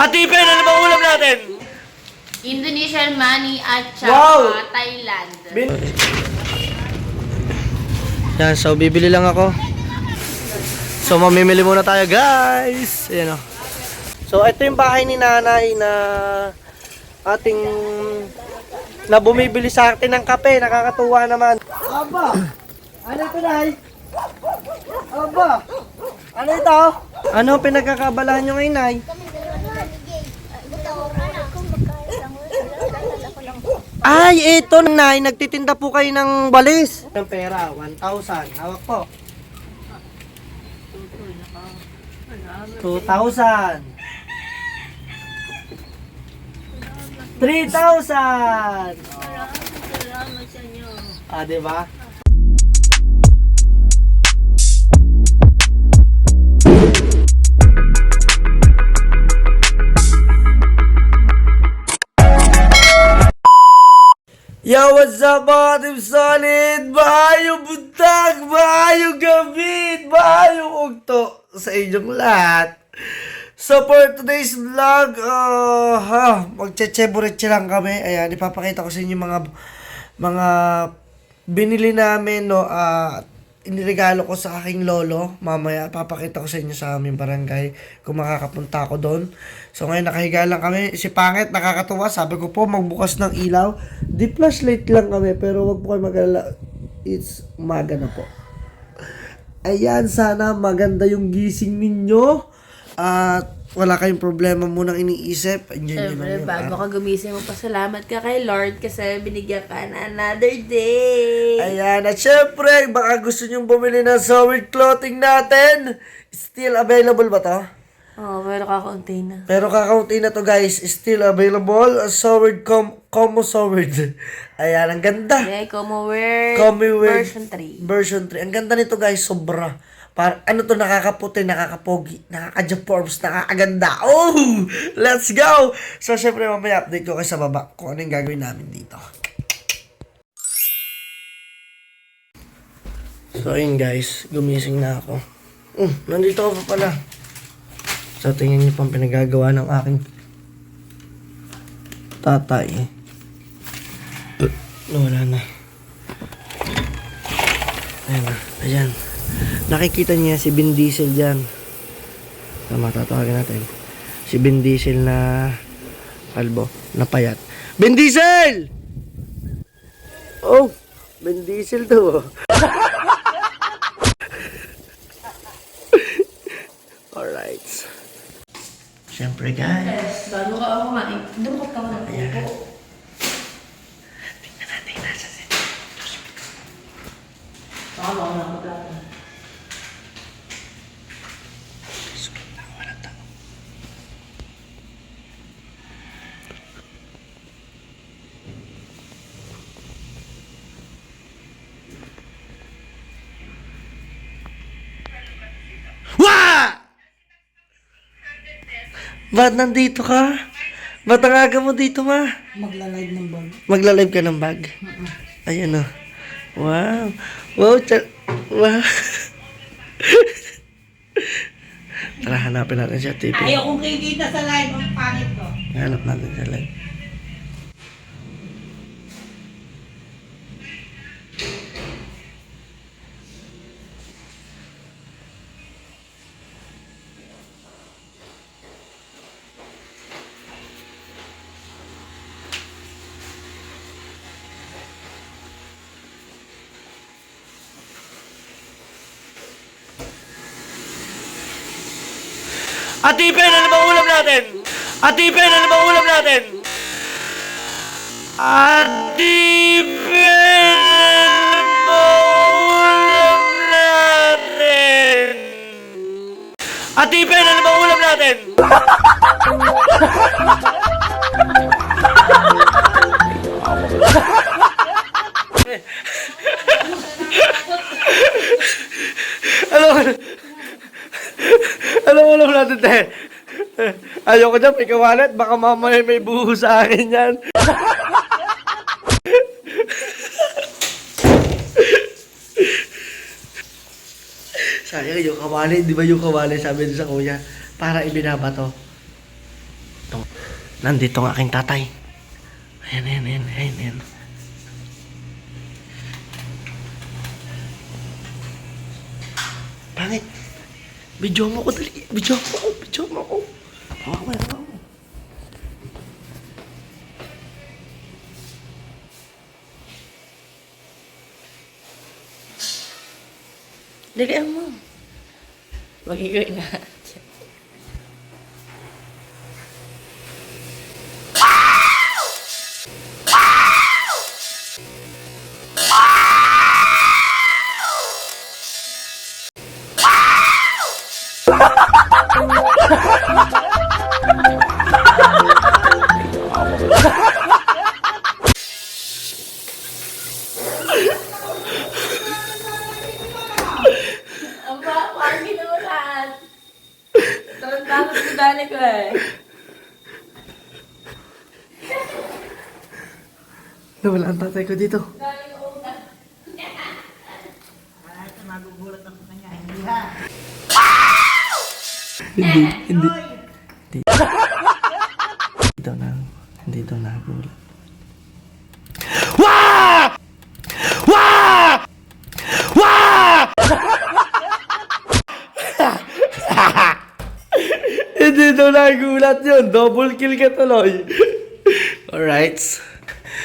Atipen, ano bang ulam natin? Indonesian money at saka Thailand. Yan, so bibili lang ako. So mamimili muna tayo, guys. Ayan o. So ito yung bahay ni nanay na ating na bumibili sa atin ng kape. Nakakatuwa naman. Aba! Ano ito, nay? Aba! Ano ito? Ano pinagkakabalahan nyo ngayon, nay? Ay, ito, nay. Nagtitinda po kayo ng balis. Ng pera, 1,000. Hawak po. 2,000. 3,000. Salamat sa inyo. Ah, diba? Yo, what's up mga Team Solid? Maayong buntag, maayong gabi, maayong ugto sa inyong lahat. So for today's vlog, magche-cheboreche lang kami. Ayan, ipapakita ko sa inyo mga binili namin, no, iniregalo ko sa aking lolo. Mamaya, papakita ko sa inyo sa aming barangay kung makakapunta ako doon. So ngayon, nakahiga lang kami. Si Pangit, nakakatuwa. Sabi ko po, magbukas ng ilaw. Di flashlight lang kami, pero wag po kayo mag-alala. It's umaga na po. Ayan, sana maganda yung gising ninyo. At wala kayong problema munang iniisip. Siyempre, bago ka gumising mo, pasalamat ka kay Lord kasi binigyan ka na another day. Ayan, at syempre, baka gusto nyong bumili ng sewed clothing natin. Still available ba to? Oo, pero kakaunti na. Pero kakaunti na to, guys. Still available. Sewed, Como sewed. Ayan, ang ganda. Okay, Como Wear Version version 3. 3. Version 3. Ang ganda nito, guys. Sobra. Ano to, nakakaputi, nakakapogi, nakaka-Jaforms, nakakaganda. Oh! Let's go! So, syempre, mamaya update ko kayo sa baba kung ano yung gagawin namin dito. So, ayun guys. Gumising na ako. Nandito ako pa pala. So, tingnan niyo pang pinagagawa ng aking tatay. Wala na. Ayan na. Ayan. Nakikita niya si Vin Diesel dyan. Tama, tatawagin natin. Si Vin Diesel na kalbo, na payat. Vin Diesel! Oh! Vin Diesel to. Alright. Siyempre guys. Bago ka ako kumain, dumot ka na. Ayan. Tingnan natin nasa set. Baka mo ako na maglaban. Ba't nandito ka? Ba't ang aga mo dito, ma? Magla-live ng bag. Magla-live ka ng bag? Ayan o. Wow. Wow. Wow. Tara, hanapin natin siya, TV. Ayaw kong kikita sa live, ang pangit ko. Hanap natin siya live. Atipen, ano bang ulam natin? Atipen, ano bang ulam natin? Atipen, ano bang ulam natin? Atipen, ano bang ulam natin? Ano ulam natin, te? Ayoko dyan, may kawalat. Baka mamaya may buho sa akin yan. Sayang yung kawali. Di ba yung kawali sabi sa kuya? Para ibinabato. Nandito ang aking tatay. Ayan. Pangit. Video mo ko, dali. Video mo ko. Hawakan mo. Dalian mo. Magiging nga. Ang parang ginulat. Tarantado sa dali ko eh. Nawala ang tatay ko dito. Dali ko ulat. Hindi. Hindi daw nagulat. Wah! Hindi daw nagulat yun. Double kill ka tuloy. Alright.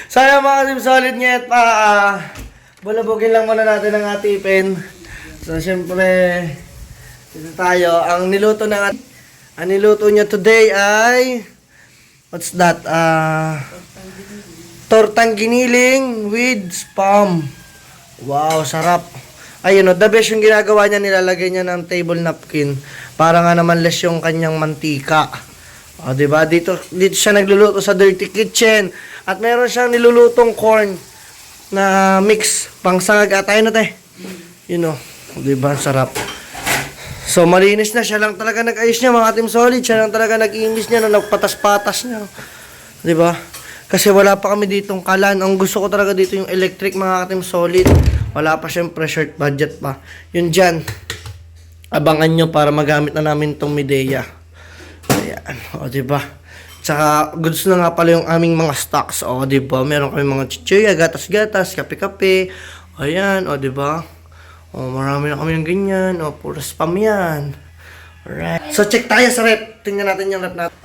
Sana mga team solid nga pa. Bulabugin lang muna natin ang atipin. So, syempre, ito tayo. Ang niluto niya today ay what's that? Tortang giniling with spam. Wow, sarap. Ayun o, the best yung ginagawa niya, nilalagay niya ng table napkin para nga naman less yung kanyang mantika. O, diba? Dito siya nagluluto sa dirty kitchen. At meron siyang nilulutong corn na mix pang sangag at ayun na te. You know, diba? Sarap. So, malinis na. Siya lang talaga nag-ayos niya, mga team solid. Siya lang talaga nag-iimbis niya, nagpatas-patas niya. Diba? Kasi wala pa kami ditong kalan. Ang gusto ko talaga dito yung electric, mga team solid. Wala pa siyempre, short budget pa. Yun dyan. Abangan nyo para magamit na namin tong Midea. Ayan. O, diba? Tsaka, goods na nga pala yung aming mga stocks. O, diba? Meron kami mga chichirya, gatas-gatas, kape-kape. Ayan. O, diba? O, marami na kami ng ganyan. O, puro spam yan. Alright. So, check tayo sa rep. Tingnan natin yung rep natin.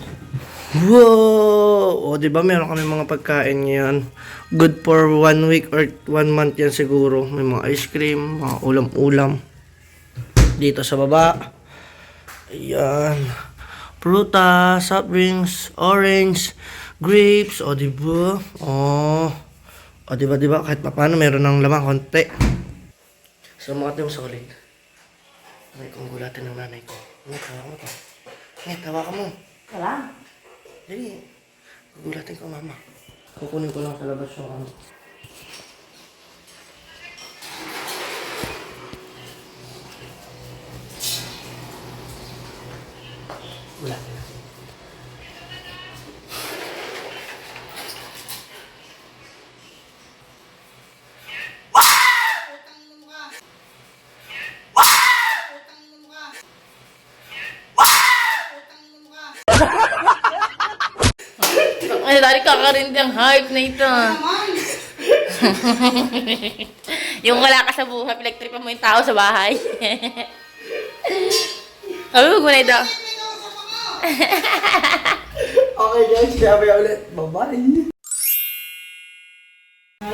Wow! O, diba? Meron kami mga pagkain ngayon. Good for 1 week or 1 month yan siguro. May mga ice cream, mga ulam-ulam. Dito sa baba. Ayan. Prutas, soft drinks, orange, grapes. O, diba? O, diba? Kahit pa paano, meron ng lamang konti. So, mga team solid. May kong gulatin ng nanay ko. Tawa mo to. Tawa ka mo. Wala. Dali. Gulatin ko, mama. Kukunin ko lang sa labas yung ano. Gulatin. Ay, dali kakarindi ang hype na ito. Yung wala ka sa buhay, pinagtripan mo yung tao sa bahay. Sabi mo na ito. Okay guys, sabi ulit. Bye-bye.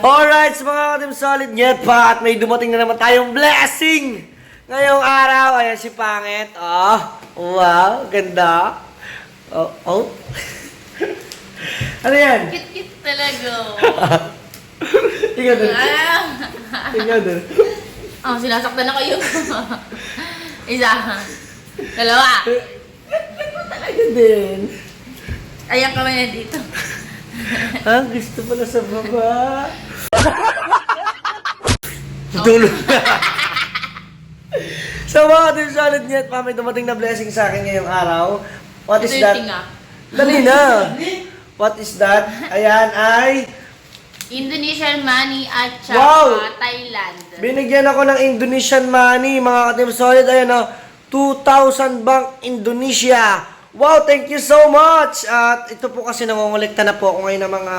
Alright, so mga ka-team solid yet pa at may dumating na naman tayong blessing. Ngayong araw, ayan si Pangit. Oh, wow, ganda. Oh. Ano yan? Cute talaga. Tingnan doon. Tingnan doon. Sinasaktan ako yung isa. Dalawa. Talaga din. Ayan kami na dito. Gusto pala sa baba. Dulo. So mga team solid niya, may dumating na blessing sa akin ngayong araw. What is that? Dali na. What is that? Ayan ay Indonesian money at saka Wow! Thailand. binigyan ako ng Indonesian money, mga ka-team solid. Ayan o, 2,000 Bank Indonesia. Wow, thank you so much! At ito po kasi nangongolekta na po ako ngayon ng mga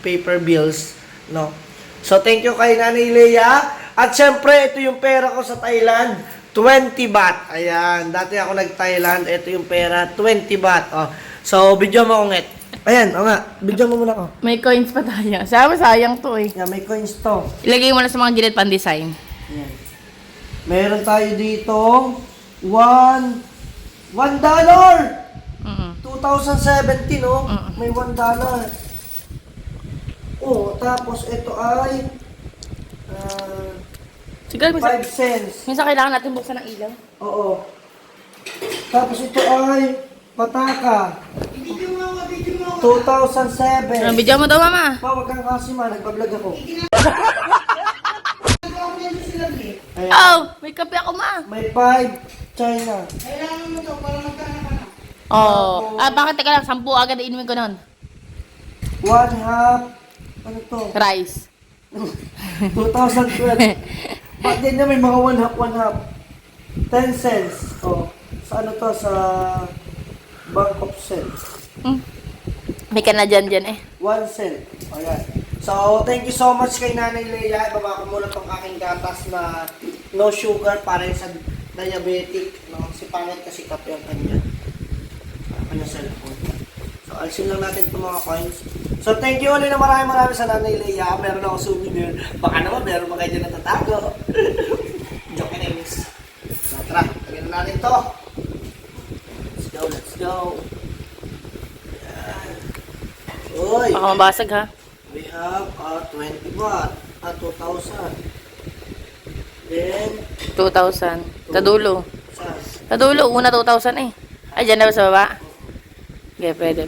paper bills, no? So, thank you kay Nanay Leia. At syempre, ito yung pera ko sa Thailand, 20 baht. Ayan, dati ako nag-Thailand, ito yung pera, 20 baht. Oh. So, video mo ungit. Ayan, o nga, video mo muna ko. May coins pa tayo. Sayang to eh. Yan, may coins to. Ilagay mo na sa mga gilid pan-design. Ayan. Meron tayo dito, $1. 2017, oh. May $1. Oh, tapos ito ay Siguro 5 cents. minsan kailangan natin buksan ng ilaw. Oo. Tapos ito ay pataka. 2007. Bidyo mo daw, mama. Pa, wag kang kasi ma, nagpa-vlog ako. Ayan. Oh, may kape ako, ma. May 5 China. Oh. Bakit teka lang, 10 agad inumin ko nun. 1/2. Ano to? Rice. 2012. Ba't din na may mga 1/2. 10 cents. Oh. Sa ano to? Sa Bank of Cents. May ka na dyan eh. 1 cent. Ayan. So, thank you so much kay Nanay Leia. Ibaba ko muna tong aking gatas na no sugar para yun sa diabetic. No? Si pangit kasi kape ang kanya. Kanya cellphone. So, alisin lang natin itong mga coins. So, thank you ulit na maraming sa Nanay Leia. Meron akong souvenir. Baka naman, meron mga dyan natatago. Joke and names. So, tara. Lagyan na natin to. Let's go, let's go. Ayan. Uy! Baka mabasag ha. We have 20 baht. 2,000. Then, 2,000. Tadulo. sa Tadulo, una 2,000 eh. Ay, dyan na ba sa baba? Okay, pwede.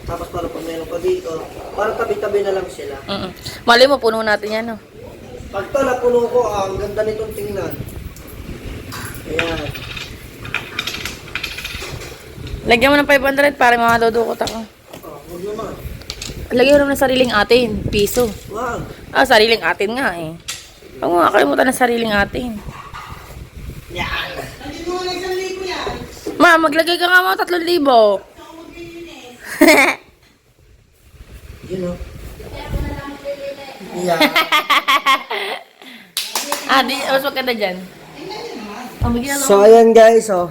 tapos para pag meron pa dito, para tabi-tabi na lang sila. Mali mo, puno natin yan, no? Pag to napuno ko, ang ganda nitong tingnan. Ayan. Lagyan mo ng 500 para makadudukot ako. Oh, huwag naman. Lagyan mo ng sariling atin, piso. Wag. Sariling atin nga eh. Huwag mo kakalimutan ng sariling atin. Yan. Ma, maglagay ka nga mga 3,000. You know. Yeah. Mas maganda dyan. Bigyan mo. So, ayan guys, oh.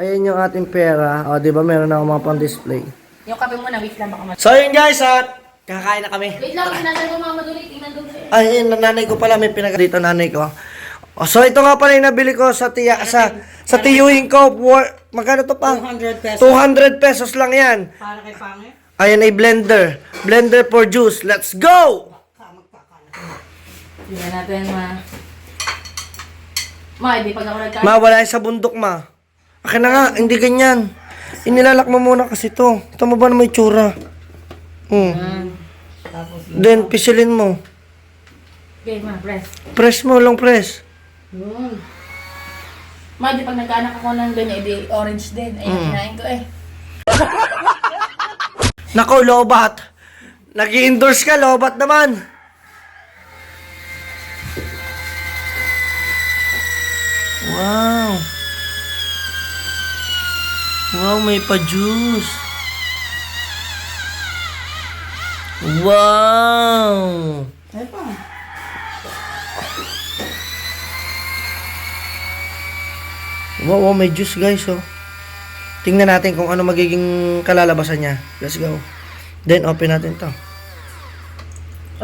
Ayan yung ating pera. O, di ba meron na ako mga pang-display. Yung kape mo na, wait lang baka So, ayan guys, at kakain na kami. Wait lang, sinasal ko mama doon, tingnan doon siya. Ay, yun, nanay ko pala, may pinag dito nanay ko. Oh, so ito nga pala yung nabili ko sa tiyuhin ko. Magkano to pa? 200 pesos. 200 pesos lang yan. Para kay Pangit? Ayan ay blender. Blender for juice. Let's go! Tingnan natin, ma. Ma, hindi pag ako nagkain. Ma, wala yan sa bundok, ma. Akin na nga, hindi ganyan. Inilalak mo muna kasi to. Ito mo ba na may tsura? Then, pisilin mo. Okay, ma, press. Press mo lang, press. Ma, di pag nagkaanak ako ng ganyan, edi orange din. Ayun, kinain ko eh. Nako, lobat. Nag-i-endorse ka, lobat naman. Wow. Wow, may pa-juice. Wow. Ay pa. Wow, may juice guys, oh. Tingnan natin kung ano magiging kalalabasan niya. Let's go. Then, open natin to.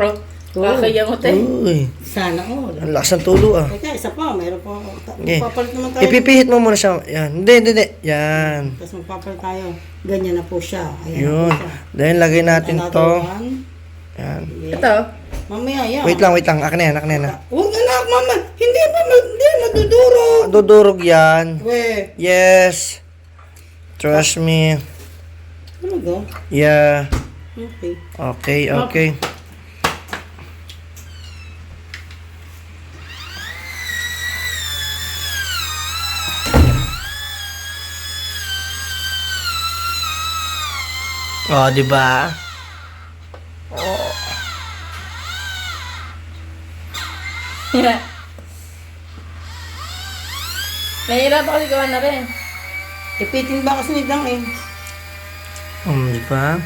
Oh, kakaya mo tayo. Uy, Sana all. ang lakas ng tulo, ah. Teka, isa pa. Mayroon pa. Okay. Magpapalit naman tayo. Ipipihit mo muna siya. Yan. Hindi. Yan. Tapos magpapalit tayo. Ganyan na po siya. Ayan na Yun. po siya. Then, lagay natin Another to. one. Yan. Yeah. Ito. Mamaya, yan. Wait lang. Akin na yan. Huwag anak, mama. Hindi pa maduduro. Dudurog yan. We. Yes. Trust me. Ano ga? Yeah. Okay. Okay. Oh, di ba? Nahihirap ako gawa na rin. Ipitin ba kasi ni Dang eh? Di ba?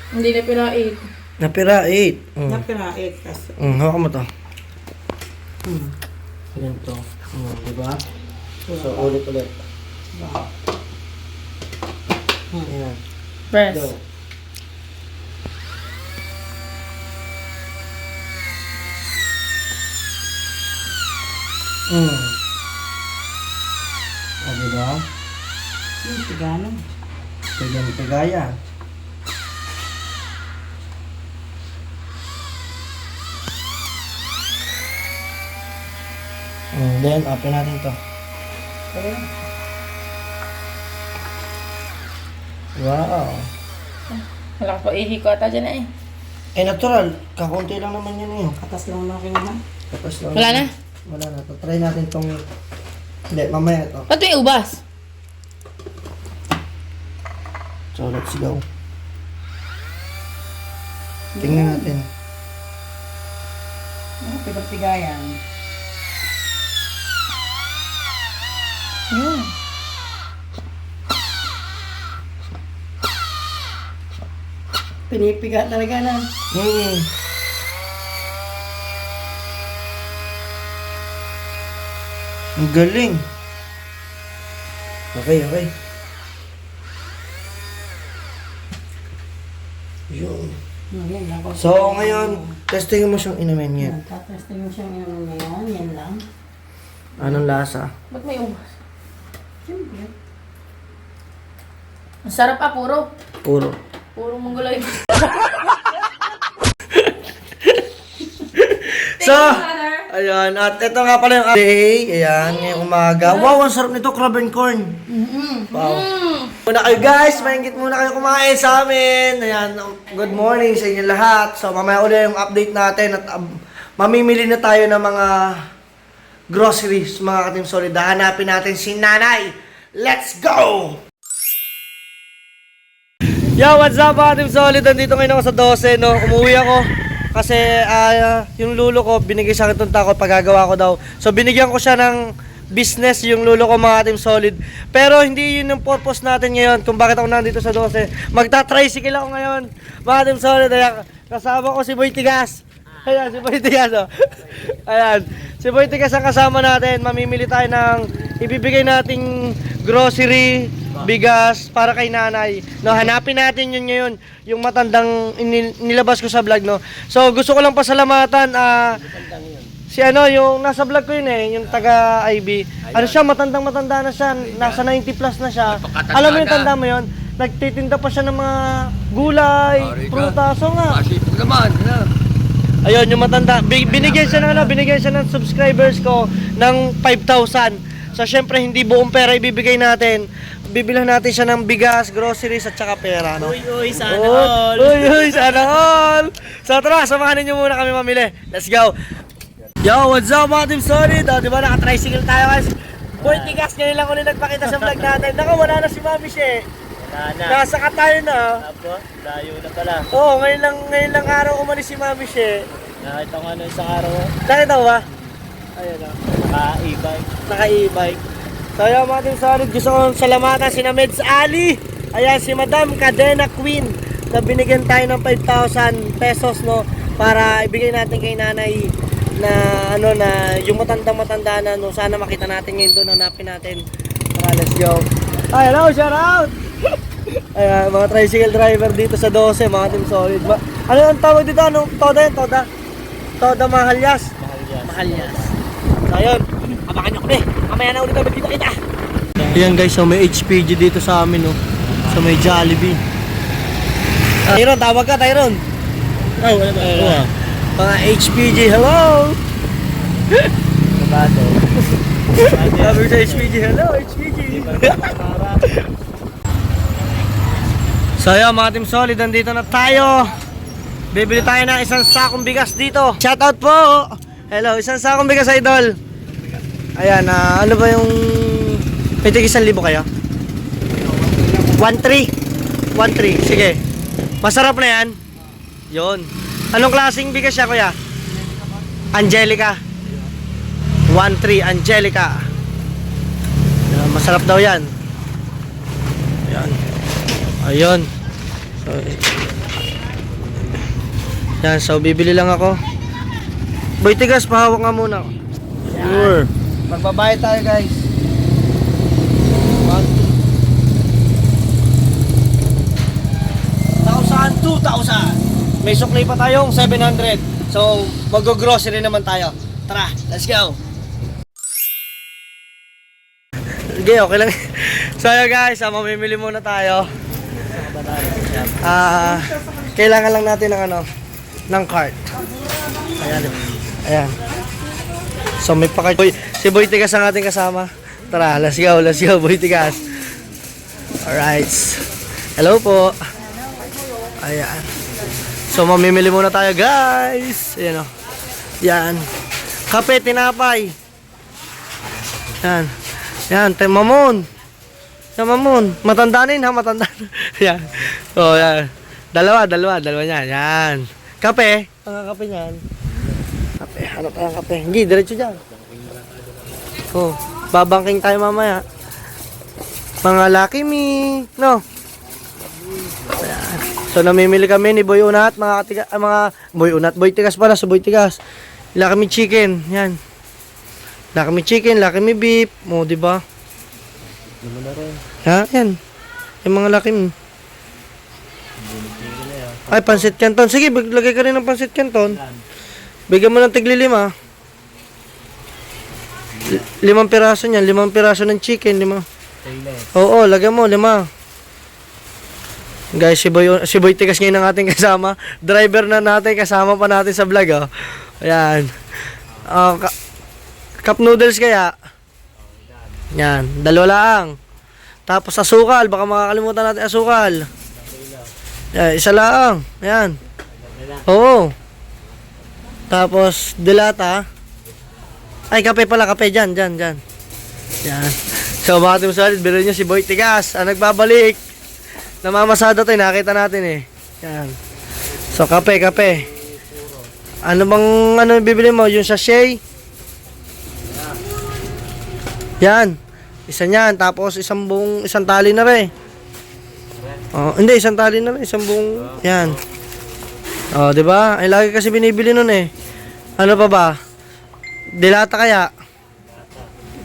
Hindi na pinain. Napira 8. Napirait kasi. Hawak mo to. Ganito. Di ba? So, ulit. Ayan. Press. Go. Di ba? Yung tigano. Pagaya. Then, open natin to. Wow. Wala ka pa ihi ko ata dyan eh. Natural. Kakunti lang naman yun eh. Katas lang na kinuha. Tapos lang. Wala na? Wala na. Try natin tong... Hindi, mamaya ito. Ba't may ubas? So, let's go. Tingnan natin. Pigat-pigayan. Yun. Pinipiga talaga na. Ang galing. Okay. Yun. Yan lang. So, ngayon, testing mo siyang inumin yan. Tatesting mo siyang ano ngayon. Yan lang. Anong lasa? Ba't may ubas? Siyempre. Ang sarap puro. Puro. Puro mongoloid. So, ayan. At ito nga pala yung day. Ayan, ngayong umaga. Wow, ang sarap nito, crab and corn. Wow. Muna kayo guys, mahingit muna kayo kumain sa amin. Ayan, good morning sa inyo lahat. So, mamaya ulit yung update natin at mamimili na tayo ng mga groceries, mga ka-Team Solid. Hanapin natin si Nanay. Let's go! Yo, what's up mga Team Solid? Nandito ngayon ako sa 12, no? Umuwi ako. Kasi yung lulo ko, binigay sa akin itong takot, pagagawa ko daw. So, binigyan ko siya ng business, yung lulo ko mga Team Solid. Pero hindi yun yung purpose natin ngayon kung bakit ako nandito sa 12. Magta-tricycle ako ngayon, mga Team Solid. Ayan, kasama ko si Boy Tigas. Ayan, si Boy Tigas, oh. Ayan, si Boy Tigas ang kasama natin. Mamimili tayo ng ibibigay nating grocery, bigas para kay nanay. No, hanapin natin yun ngayon, yung matandang nilabas ko sa vlog, no. So, gusto ko lang pasalamatan si yung nasa vlog ko yun yung taga IB. Ano siya, matanda na siya, nasa 90 plus na siya. Alam mo yung tanda mo yun? Nagtitinda pa siya ng mga gulay, prutas, so nga. Masipag naman, ha? Ayun, yung matanda. Binigyan siya ng subscribers ko ng 5,000. So, syempre, hindi buong pera ibibigay natin. Bibilhan natin siya ng bigas, groceries, at saka pera, no? Uy, sana all. Uy, sana all! So, tara, samahan niyo muna kami mamili. Let's go! Yo, what's up, mga Team Solid? Diba, naka-tricycle tayo, guys. Boy, Tigas, ngayon lang ulit nagpakita sa vlog natin. Wala na si Mami She. Wala na. Nasaka tayo na. Apo, layo na pala. Oo, ngayon lang araw umalis si Mami She. Nakita ko ano isang araw, Nakita mo ba? Ayun, oh. naka-e-bike. Naka-e-bike. So yun mga Team Solid, gusto kong salamatan si Meds Ali. Ayan, si Madam Cadena Queen na binigyan tayo ng 5,000 pesos, no, para ibigay natin kay nanay na na yung matanda na, no, sana makita natin ngayon doon, hanapin natin. Let's go. Ay, hello, shout out. Ayan, mga tricycle driver dito sa 12, mga Team Solid. Ano ang tawag dito? Anong Toda yan? Toda Mahalyas. Mahalyas. So ayun, kapakin nyo kami. Mamaya na ulit kami kita. Ayan guys, so may HPG dito sa amin, no. So may Jollibee. Tyron, tawag ka, Tyron. Oh, wala ba? Mga HPG, hello! Bato. Sabi sa HPG, hello, HPG! So ayun, mga Team Solid, nandito na tayo. Bibili tayo ng isang sakong bigas dito. Shoutout po! Hello, isang sakong bigas, idol. Ayan, ano ba yung... May tig 1,000 kayo? 1,300. 1,300, sige. Masarap na yan. Yun. Anong klaseng bigas siya, kuya? Angelica. 1,300, Angelica. Masarap daw yan. Ayun. So, yan, so bibili lang ako. Boy Tigas, pahawak nga muna ako. Sure. Magbabayad tayo guys. 1,000, 2,000. May suklay pa tayong 700. So, mag-grocery naman tayo. Tara, let's go. Okay, okay lang. So, ayun guys, mamimili muna tayo. Kailangan lang natin ng ng cart. Ayan. Ayan. So, may pa si Boy Tigas ang ating kasama. Tara, let's go, Boy Tigas. Alright. Hello po. Ayan. So, mamimili muna tayo, guys. Ayan o. Yan. Kape, tinapay. Yan. Yan, mamon. Yan, mamon. Matandanin ha, matandanin. Yan. So, yan. Dalawa yan. Yan. Kape. Ang kape niyan. Kape. Ano pa yung kape? Hindi, diretso dyan. Oh, babangking tayo mamaya. Mga Lucky Me. No? Ayan. So, namimili kami ni Boy Unat, Boy Tigas pala, sa Boy Tigas. Lucky Me Chicken, yan. Lucky Me Chicken, Lucky Me Beef, mo, di ba? Ha, yan. Yung mga Lucky Me. Ay, pansit canton. Sige, lagay ka rin ng pansit canton. Bigyan mo ng tigli-5. 5 piraso niyan, 5 piraso ng chicken, 5. Oo, lagyan mo, 5. Guys, si Boy Tigas ngayon ang ating kasama. Driver na natin, kasama pa natin sa vlog, oh. Ayan. Cup noodles kaya. Yan, 2 lang. Tapos asukal, baka makakalimutan natin asukal. Yan, 1 lang. Ayan. Oo. Tapos, dilata. Ay, kape pala, kape. Dyan. Yan. So, mga team solid, bilhin nyo si Boy Tigas. Nagbabalik. Namamasada tayo, nakita natin eh. Yan. So, kape. Ano bibili mo? Yung sachet? Yan. Isa niyan. Tapos, isang tali na rin. Oh, hindi, isang tali na rin. Isang buong, yan. Oh, di ba? Ay, lagi kasi binibili nun eh. Ano pa ba? Dilata kaya?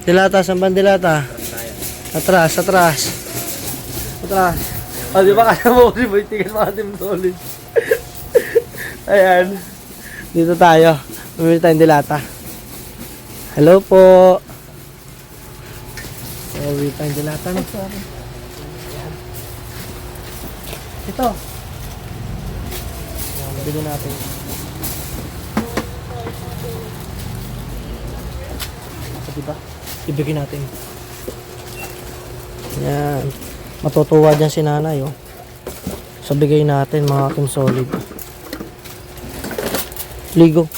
Dilata, saan ba ang dilata? Atras. O, di ba kaya mo si Boy Tigas mga team solid? Ayan. Dito tayo. Bumili tayong dilata. Hello po. Bumili tayong dilata. Ito. Ayan, bili natin. Diba? Ibigay natin. Yan. Matutuwa dyan si nanay, oh. So, bigay natin mga team solid. Ligo.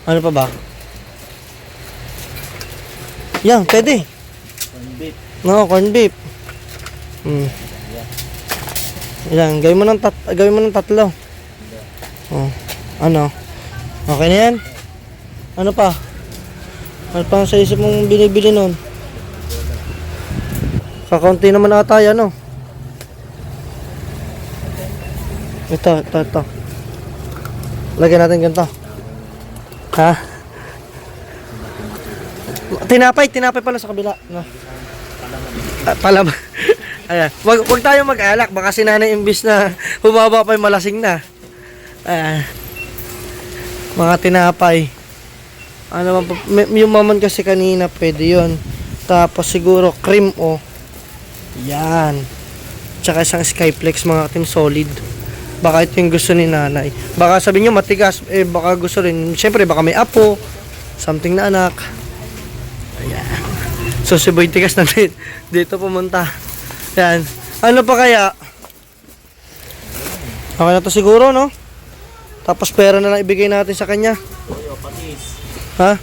Ano pa ba? Yan, pwede. Corn beef. No, corn beef. Yan, gawin mo ng 3. Oh. Ano? Okay na yan? Ano pa? Ano pang sa isip mong binibili nun? Kakaunti naman ata yan, no? Ito. Lagyan natin ganito. Ha? Tinapay pala sa kabila. No? Palaman. Ayan. Wag tayo mag-alak. Baka si nanay imbis na humaba pa yung malasing na. Ayan. Mga tinapay. Ano ba, yung mamon kasi kanina pwede yun. Tapos siguro cream o. Yan. Tsaka isang Skyflex mga team solid. Baka ito yung gusto ni nanay. Baka sabi nyo matigas. Baka gusto rin. Siyempre baka may apo. Something na anak. Ayan. So si Boy Tigas na dito pumunta. Yan. Ano pa kaya? Okay na to siguro, no? Tapos pera na lang ibigay natin sa kanya. Ha?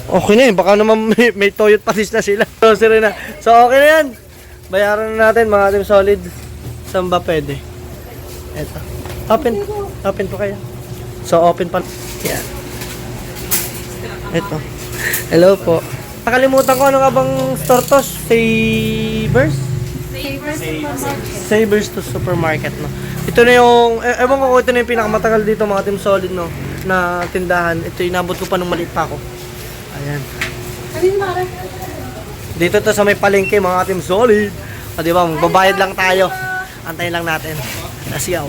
Okay na yun. Baka naman may toyot patis na sila. Grocery na. So okay na yan. Bayaran na natin mga team solid. Saan ba pwede? Eto. Open po kaya. So open pa. Yan. Eto. Hello po. Nakalimutan ko ano nga bang store to? Savers? Savers to supermarket, no. Ito na yung, ewan ko kung ito na yung pinakamatagal dito mga Team Solid, no, na tindahan. Ito inabot ko pa nung maliit pa ako. Ayan. Dito to sa may palengke mga Team Solid. O diba, magbabayad lang tayo. Antayin lang natin. Let's go.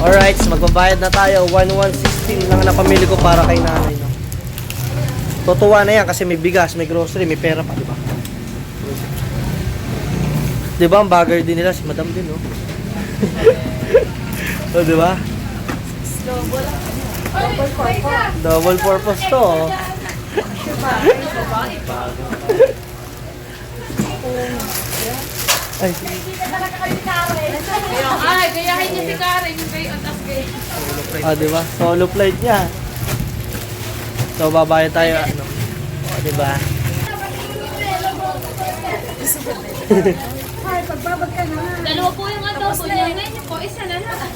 Alright, so magbabayad na tayo. 1,116 lang na pamili ko para kay nanay, no. Tutuwa na yan kasi may bigas, may grocery, may pera pa, di ba? Di ba, ang bagger din nila, si madam din, no? O, di ba? Double purpose to, oh. Ay, Ay, gayahin niya si Karen, yung gay atas gay. di ba? Solo flight niya. So, babayad tayo, ano? O, di ba? Dalawa po yung adobo niya. Ngayon po, isa na lang.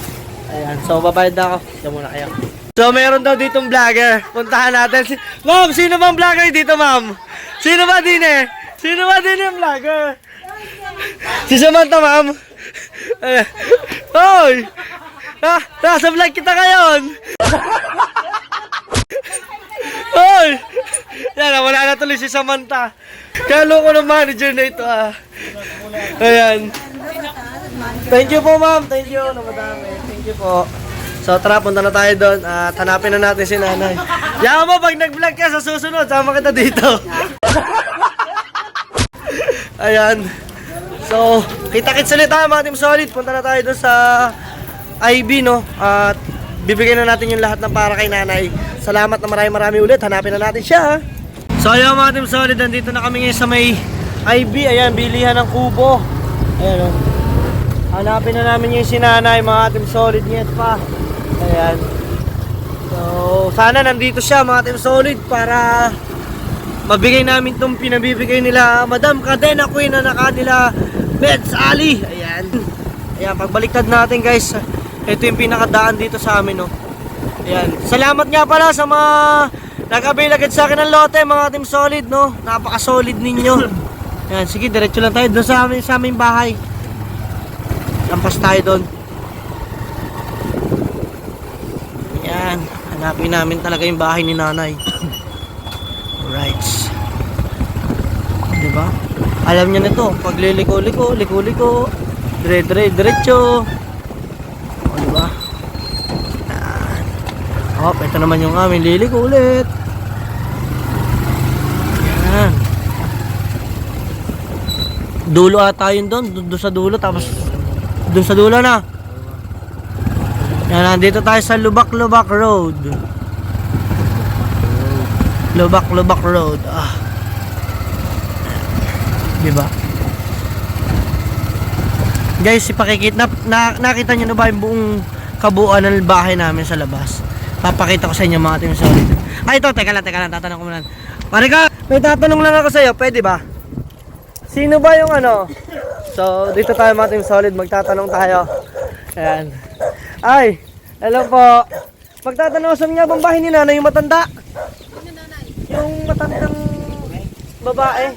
Ayan, so babayad na ako. Diyan muna kayo. So, meron daw ditong vlogger. Puntahan natin. Ma'am, sino bang vlogger dito, ma'am? Sino ba din eh? Sino ba din yung vlogger? Si Samantha, ma'am. Hoy! Nasa vlog kita ngayon. Hoy! Yan, wala na tuloy si Samantha. Kaya loko ng manager na ito, ah. Ayan. Thank you po, ma'am. Thank you na madami. Thank you po. So, tara, punta na tayo doon at hanapin na natin si nanay. Yaman mo, pag nag-vlog ka sa susunod, sama kita dito. Ayan. So, kita-kits ulit tayo mga Team Solid. Punta na tayo doon sa IB, no? At bibigyan na natin yung lahat ng para kay nanay. Salamat na marami ulit. Hanapin na natin siya. So, ayan mga Team Solid. Nandito na kami ngayon sa may IB. Ayan, bilihan ng kubo. Ayan, oh. Hanapin na namin yung sinanay, mga Team Solid niyet pa. Ayan. So, sana nandito siya, mga Team Solid, para mabigay namin itong pinabibigay nila Madam Cadena Queen na nila Meds Ali. Ayan. Ayan, pagbaliktad natin guys, ito yung pinakadaan dito sa amin, no. Ayan. Salamat nga pala sa mga nag-avail agad sa akin ng lote, mga Team Solid, no. Napaka-solid ninyo. Ayan, sige, diretso lang tayo doon sa aming bahay. Lampas tayo doon. Ayan, hanapin namin talaga yung bahay ni nanay. Alright. Diba? Alam niya na ito, pag liliko-liko, diretso. O, diba? Ayan. Oh, ito naman yung aming liliko ulit. Ayan. Dulo ata yun doon, doon sa dulo, tapos doon sa dulo na. Yan, nandito tayo sa Lubak-Lubak Road. Lubak-Lubak Road. Ah. Diba? Guys, ipakikita nakita niyo na ba yung buong kabuuan ng bahay namin sa labas? Papakita ko sa inyo mga Team Solid. Ay, ito, teka lang, tatanong ko muna. Marika, may tatanong lang ako sa iyo, pwede ba? Sino ba yung ano? So, dito tayo mga Team Solid, magtatanong tayo. Ayan. Ay, hello po. Magtatanong, saan nga bang bahay ni nanay yung matanda? Yung matandang babae.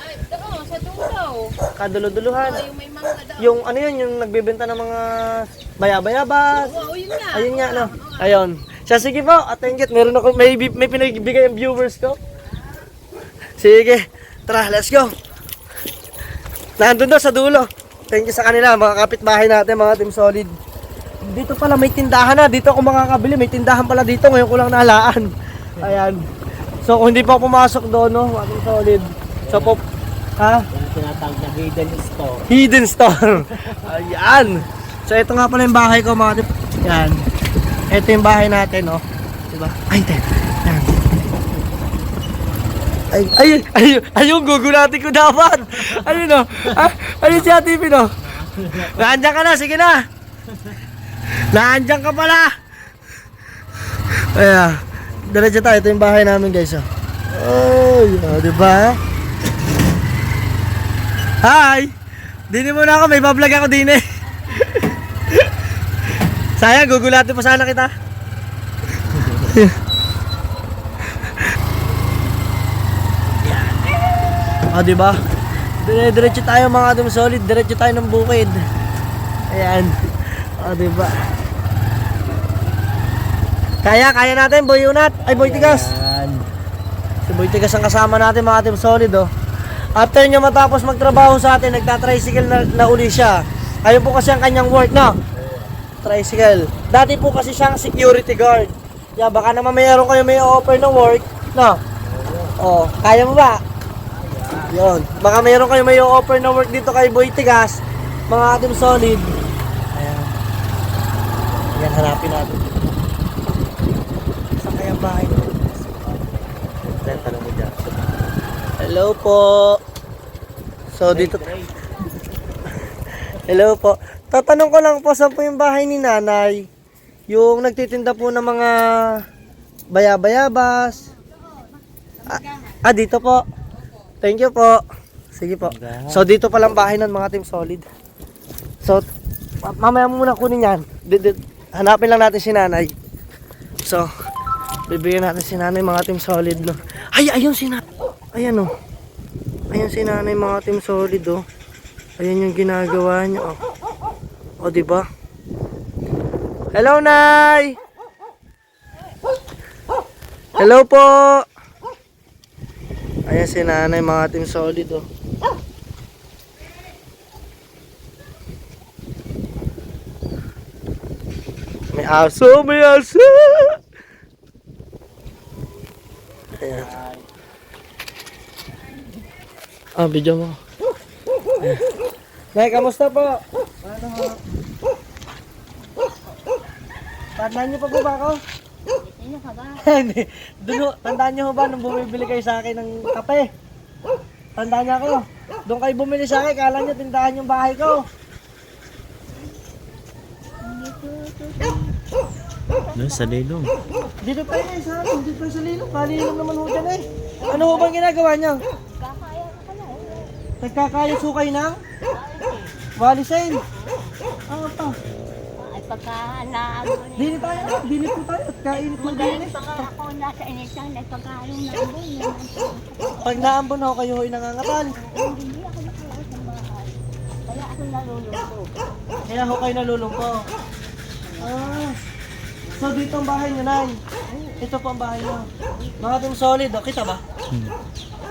Ay, dako, sa dulo. Kaduluduluhan. Yung may mga daw. Yung ano yun, yung nagbebenta ng mga bayabas. Oo, yun nga. Ayun nga, no? Ayun. Siya, sige po, atengit. Meron ako, may pinagbigay ang viewers ko. Sige, tara, let's go. Nandun daw sa dulo. Thank you sa kanila, mga kapitbahay natin, mga Team Solid. Dito pala may tindahan na. Dito ako makakabili. May tindahan pala dito. Ngayon ko lang nalaan. Ayan. So kung hindi pa pumasok doon, no, mga Team Solid. So po, ha? Yung tinatawag na hidden store. Hidden store. Ayan. So ito nga pala yung bahay ko, mga Team. Ayan. Ito yung bahay natin, no. Diba? Ay, ten. Ayan. Ayun, gugulatin ko dapat. Ayun, no. Ayun si Ate Ipi, no. Naandyan ka na, sige na. Naandyan ka pala. Ayan. Diretso tayo. Ito yung bahay namin, guys. Oh, diba? Hi! Dini muna ako. May bablog ako din eh. Sayang, gugulatin pa sana kita. Ah, di ba? Diretso tayo mga Team Solid, diretso tayo ng bukid. Ayan. Ah, di ba? Kaya natin, Boy Unat. Ay, Boy Tigas. Yan. Si Boy Tigas ang kasama natin mga Team Solid, oh. After niya matapos magtrabaho sa atin, nagta-tricycle na uli siya. Ayun po kasi ang kanyang work, no? Tricycle. Dati po kasi siyang security guard. Yeah, baka naman mayroon kayo may offer na work, no? Oh, kaya mo ba? Yun. Baka mayroon kayo may offer na work dito kay Boy Tigas, mga Team Solid. Ayan. Ayan, hanapin natin. Saan kaya ang bahay nito? Tanong mo dyan. Hello po. So dito. Hello po. Tatanong ko lang po, saan po yung bahay ni nanay? Yung nagtitinda po ng mga bayabas. Dito po. Thank you po. Sige po. So dito palang bahay ng mga Team Solid. So mamaya muna kunin yan. Hanapin lang natin si nanay. So bibigyan natin si nanay mga Team Solid, no. Ay, ayun si nanay. Ayan, oh. Ayan si nanay mga Team Solid, oh. Ayan yung ginagawa niya, oh. O, diba? Hello, Nay! Hello po! Ayan si nanay mga Team Solid, oh. May aso, may aso! Ayan. Video mo. Ayan. Nay, kamusta po? Ano ho? Tandaan niyo pa po ba ako? Ano ka ba? Hindi. Tandaan niyo ho ba nung bumibili kayo sa akin ng kape? Tandaan niyo ako. Doon kayo bumili sa akin, kala niyo tindahan yung bahay ko. No, sa lilong. Dito tayo eh, sa akin. Dito tayo sa lilong. Kalilong naman ho dyan eh. Ano ho bang ginagawa niyo? Kakaya ka na eh. Nagkakayos ho kayo ng? Walisin. Ano pa? Ay pagka naabon eh. Dili tayo. Dili po tayo. At kainit mo din Magaling eh. pa nga ako nasa initan ay pagkahalong naabon. Yan ang Pag naambon ho kayo ho'y nangangatal. hindi ako nakalaas ng bahay. Kaya ako nalulungko. Kaya ho kayo nalulungko. So dito ang bahay niyo, Nay. Ito po ang bahay niyo. Mga Team Solid, oh. Kita ba?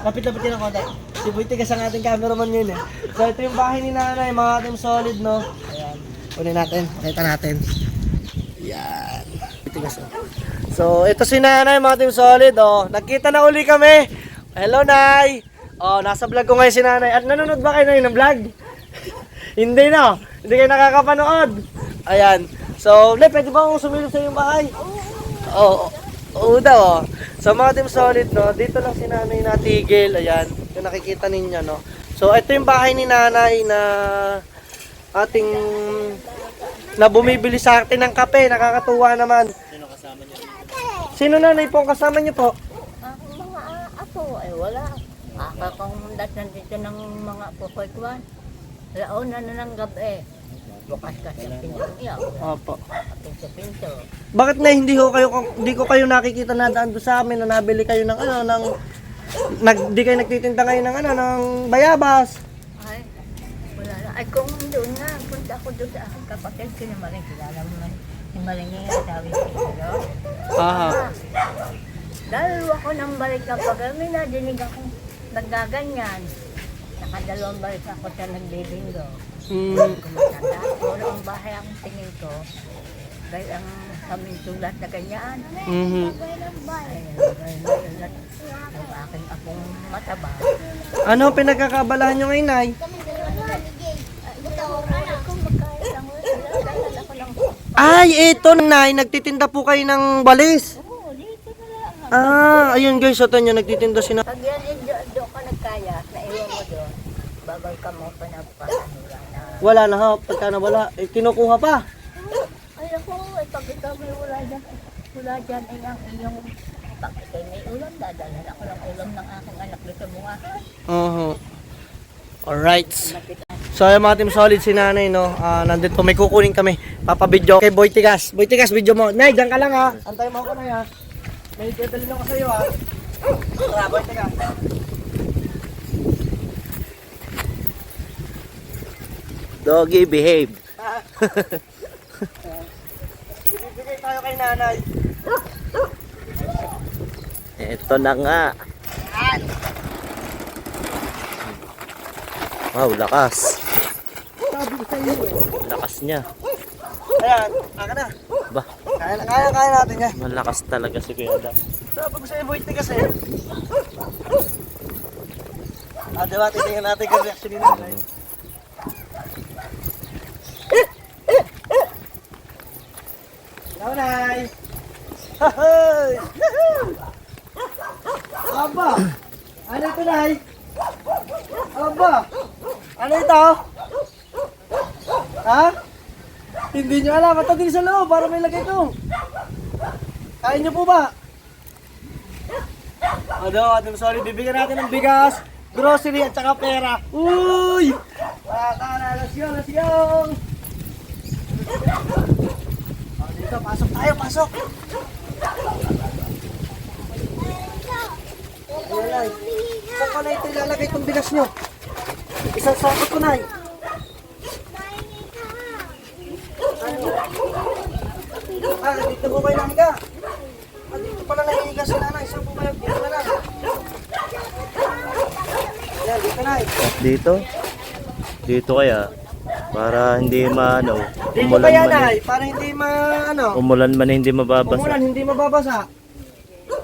Lapit-lapitin ako, Nay. Si Boy Tigas ang ating cameraman yun eh. So ito yung bahay ni Nanay, mga Team Solid, no? Ayan. Kunin natin. Pakita natin. Ayan. Boy Tigas, oh. So ito si Nanay, mga Team Solid, oh. Nagkita na uli kami. Hello, Nay. Oh, nasa vlog ko ngayon si Nanay. At nanonood ba kayo na ng vlog? Hindi na. Hindi kayo nakakapanood. Ayan. So, Nay, pwede ba akong sumilip sa iyong bahay? Oo daw, oh. So, mga Team Solid, no, dito lang si Nanay natigil. Ayan, yung nakikita ninyo, no. So, ito yung bahay ni Nanay na ating na bumibili sa atin ng kape. Nakakatuwa naman. Sino kasama niyo? Sino Nanay po ang kasama niyo po? Ang mga apo ay wala. Akakamundat nandito ng mga pupagwan. Laon na ng gabi. Bukas kasi ang pintong iyaw. Opo. Pinto-pinto. Bakit na hindi ko kayo nakikita na daan doon sa amin na nabili kayo ng di kayo nagtitinda ngayon ng ng bayabas? Ay, wala na. Ay, kung doon na, punta ako doon sa aking kapatid. Kinamaling, kilala mo man. Himaling niya yung sabi ko. Aha. Dahil ako nang balik kapag may nadinig akong nagaganyan. Nakadalawang balik ako sa nagbibingo. Kumatanda. Puro ang bahay ang tingin ko. Dahil ang kaming sulat na ganyan. Ang aking akong mataba. Ano pinagkakabalahan nyo ngayon, Nay? Kung magkaya lang dahil ako lang. Ay, ito, Nay. Nagtitinda po kayo ng balis. Oo, dito na lang. Ayun guys, ito nyo, nagtitinda si Nanay. Pag yan, doon ka nagkaya, naiwan mo doon. Bagal ka mo pa na pakanula na. Wala na ha, pagka nawala, kinukuha pa. Ay ako, pag ikaw may wala dyan ay ang iyong pag ikay may ulam, dadalhan ako ng ulam ng aking anak dito sa bungahan. Alright. Nakita So yung mga team solid si nanay, no? Nandito, may kukunin kami. Papabidyo kay Boy Tigas. Boy Tigas, video mo. Nay, dyan ka lang ha. Antay mo ako na ha. May dadalhin ako sa'yo ha. Tara, Boy Tigas. Doggy, behave. Ibibigay tayo kay nanay. Ito na nga. Wow, lakas. Sabi ko sa iyo. Lakas niya. Ayan, aka na. Ba, Kaya natin yan. malakas talaga si Kuya Dam. Sabi ko sa iyo, Boy Tigas eh. Diba, titingnan natin kung reaction ni nanay. Nanay! Hahay! Aba! Ano ito, Nay? Aba! Ano ito? Ha? Hindi nyo alam. Ito din sa loob para may lagay ito. Kain nyo po ba? Adim, sorry. Bibigyan natin ng bigas, grocery at saka pera. Uy! Let's go! Dito, pasok tayo, pasok! Ayan, Nay. Saan ko na ito ilalagay itong bigas nyo? Isang sakot ko, Nay. Dito po kayo nahiga. Dito pala nahihiga si nanay. Saan po kayo? Dito na lang. Ayan, dito, Nay. Dito? Dito kaya? Para hindi Dito umulan kaya, man, Nay. Para hindi umulan man hindi mababasa. umulan, hindi mababasa.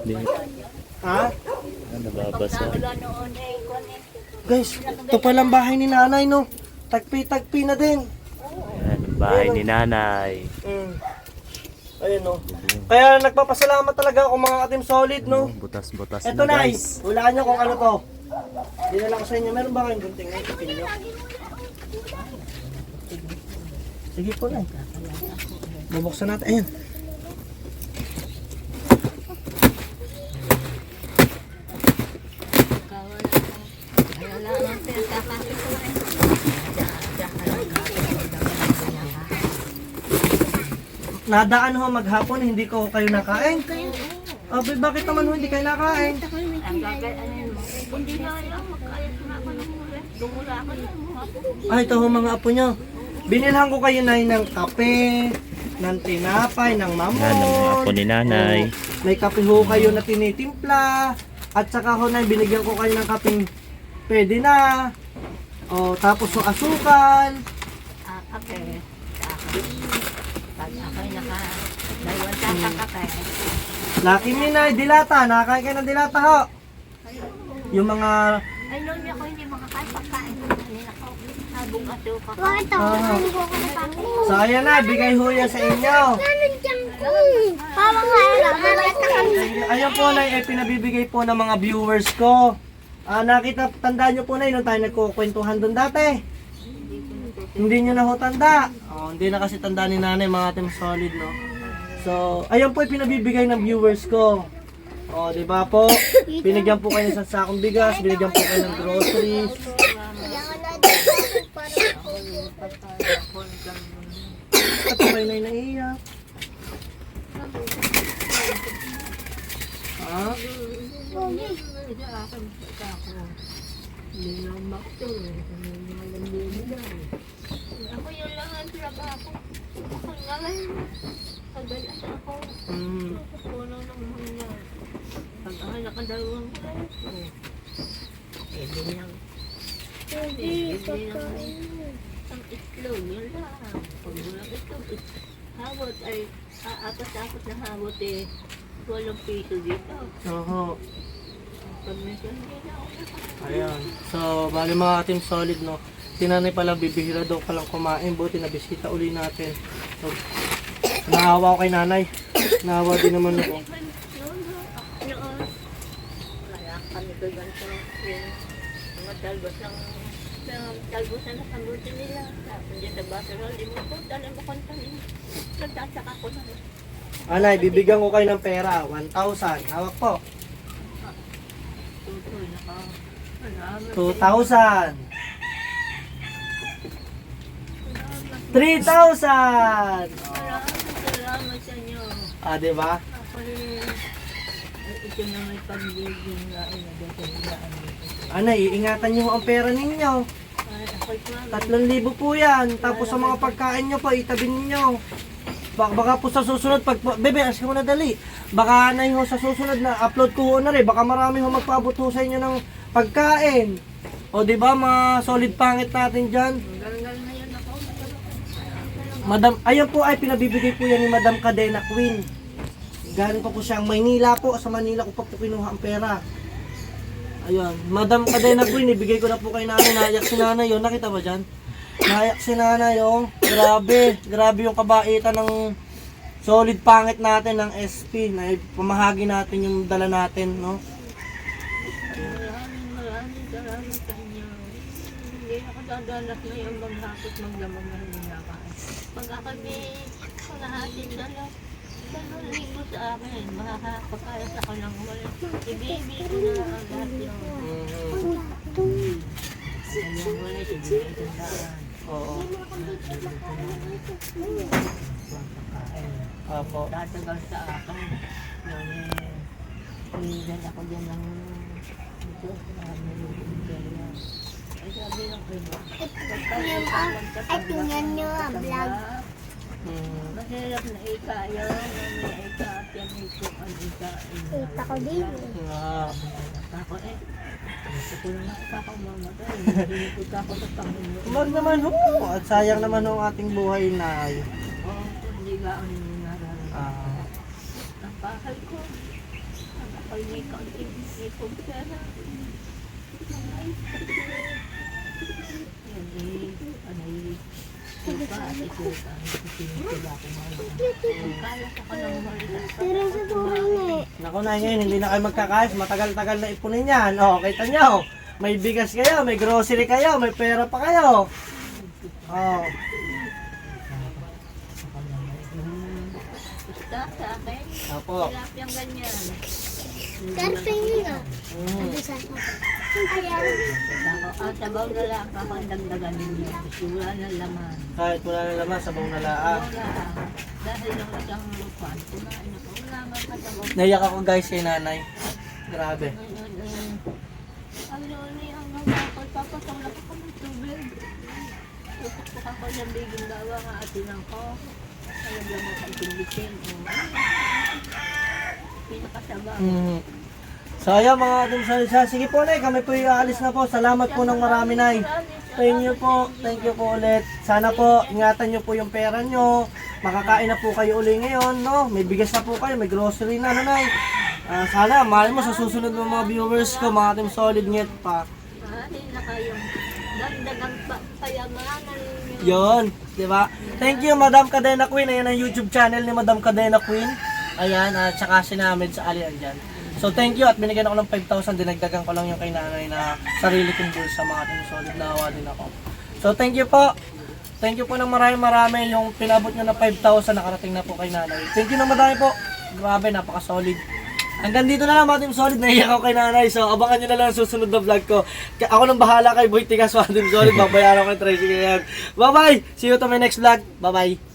Hindi, Ha? nababasa. Wala noon eh, kung Guys, ito palang bahay ni nanay, no? Tagpi-tagpi na din. Ayan, ang bahay ni nanay. Ayun, no? Kaya nagpapasalamat talaga ako mga katim solid, no? Butas-butas Ito, na Nay. guys. Hulaan nyo kung ano to. Dinala ko sa inyo. Meron ba kayong gunting? Ay, tipin nyo. Sige po, Nay. Bubuksan natin. Ayan. wala nang pinagkakasip ko na eh. Nadaan ho maghapon, hindi ko kayo nakain. Abay, bakit naman ho hindi kayo nakain? Ang gagawin mo. Hindi na alam, magkayat na ako ng mula. Dumula ako ng mga po. Ay, ito ho mga apo nyo. Binilhan ko kayo, Nay, ng kape, ng tinapay, ng mamon. Yan ang mga apo ni nanay. Oh, may kape ho kayo na tinitimpla. At saka ho, Nay, binigyan ko kayo ng kapeng pwede na. O, tapos ho, asukal. Kape. Pag ako'y dalawang tasa kape. Laki ni Nay, dilata. Nakakain kayo ng dilata ho. Yung mga... Ay, noon ako hindi makakain pagkain. Kanina ko, sabong asuka. So, ayan na, bigay ho yan sa inyo. Ayan po, Nay, pinabibigay po ng mga viewers ko. Tandaan nyo po, Nay, nung tayo nagkukwentuhan doon dati. Hindi nyo na ho tanda. Hindi na kasi tanda ni nanay, mga team solid, no? So, ayan po, pinabibigay ng viewers ko. Di ba po? Binigyan po kayo ng isang sakong bigas, binigyan po kayo ng groceries. At may naiiyak. Ha? Ako yun lang ang trabaho. Ang ngayon, pagdalas ako. Puno ng mga. Pag ako nakadalawang ko. Hindi lang. Hindi lang. Ang itlog, yun lang. Pag walang itlog, habot ay aapat-apat na habot eh. 8 piso dito. Oo. Pag minsan hindi na ako nakakain. Ayan. So, bali mga team solid, no? Si nanay pala, bibihira daw palang kumain. Buti na bisita uli natin. So, nahawa ko kay nanay. Nahawa din naman ako. Noon, wala kami ko ganito. Yung mga talbos na nakabuti nila. Tapos dyan sa basurol, di mo po, dalang mo kontanin. Nagtataka ko na. Anay, bibigyan ko kayo ng pera. 1,000. Hawak po. Tutoy, 2,000. 3,000! Salamat sa inyo. Ah, di ba? Ito na may pagbibigyan na Ano, iingatan nyo ang pera ninyo. ako'y mama. 3,000 po yan. Tapos sa mga pagkain nyo po, itabi ninyo. Baka po sa susunod, bebe, ask mo na dali. Baka na ho sa susunod na upload ko ho na rin. Baka marami ho magpaabot ho sa inyo ng pagkain. O di ba, mga solid pangit natin dyan. Galing na yun ako. Madam, ayun po ay pinabibigay po yan ni Madam Cadena Queen. Galing pa po siyang Maynila po. Sa Manila ko pa po kinuha ang pera. Ayun, Madam Cadena Queen, ibigay ko na po kay nanay. Naiyak si nanay yun. Nakita ba dyan? Naiyak si nanay yun. Grabe yung kabaitan ng solid pangit natin ng SP. Na pamahagi natin yung dala natin, no? Maraming salamat sa inyo. Hindi ako dadalas na yung maghapot magdamag na nilakain. Pag ako panghahatid na lang, 2,000 sa akin. Makakapagkayas ako ng wala. I-baby ko na ang lahat yun. Kaya wala ibigay sa daan. Oo. Opo. Tatagal sa akin. Yun Pinigyan ako dyan ng ito. Ay sabi ng iba. Ay, tingnan nyo ang vlog. Mahirap na ikayo. May ika. Yan ito ang ika. Kita ko din. Ako gusto ko na ipakamamatay. Hinipot ako sa Panginoon. Wag naman ho. At sayang naman ho ang ating buhay na. Oo, hindi ka ang nararamdaman. Ang bahay ko. Ang ako'y may kaunting ipong pera. Yan ano suka at isuka. Sinusula ko Kalat ako ng maritas. Pero sa buhay na eh. Naku na ngayon, hindi na kayo magkakayos. Matagal-tagal na ipunin yan. O, kita nyo. May bigas kayo, may grocery kayo, may pera pa kayo. Oh. Basta sa akin. Opo. Hirap yung ganyan. Karpe nyo. Nabisan ko. Ayan. Sabaw na lang ako ang dagdagan ninyo. Kasi wala na laman. Kahit wala na laman, sabaw na laang. Wala. Dahil lang isang lupan. Kumain ako. Wala nga kasabaw. Naiyak ako guys kay nanay. Grabe. Ang loli ang nangakot. Papatulak ako ng tubig. Lupok ako ng biging dawa nga atin ako. Alam lang mo kay Tindikin. Pinakasabaw. So ayan mga ating salisa. Sige po nay, kami po aalis na po. Salamat po ng marami nay. Thank you po ulit. Sana po ingatan nyo po yung pera nyo. Makakain na po kayo uli ngayon, no? May bigas na po kayo, may grocery na, nanay. Sana, mahal mo sa susunod ng mga viewers ko, mga ating solid net pa. Mahalin na kayong dagdagang payamanan ninyo. Yon, di ba? Thank you, Madam Cadena Queen. Ayan ang YouTube channel ni Madam Cadena Queen. Ayan, at saka sinamid sa alian dyan. So thank you at binigyan ako ng 5,000. Dinagdagan ko lang yung kay nanay na sarili kong bulsa, mga ating solid. Naawa din ako. So thank you po. Thank you po ng marami. Yung pinabot nyo na 5,000 nakarating na po kay nanay. Thank you ng madami po. Grabe, napaka-solid. Hanggang dito na lang mga team solid. Naiyak ako kay nanay. So abangan nyo na lang ang susunod na vlog ko. Ako nang bahala kay Boy Tigas, mga team solid. Babayaran ko kay Tracy. Bye bye. See you to my next vlog. Bye bye.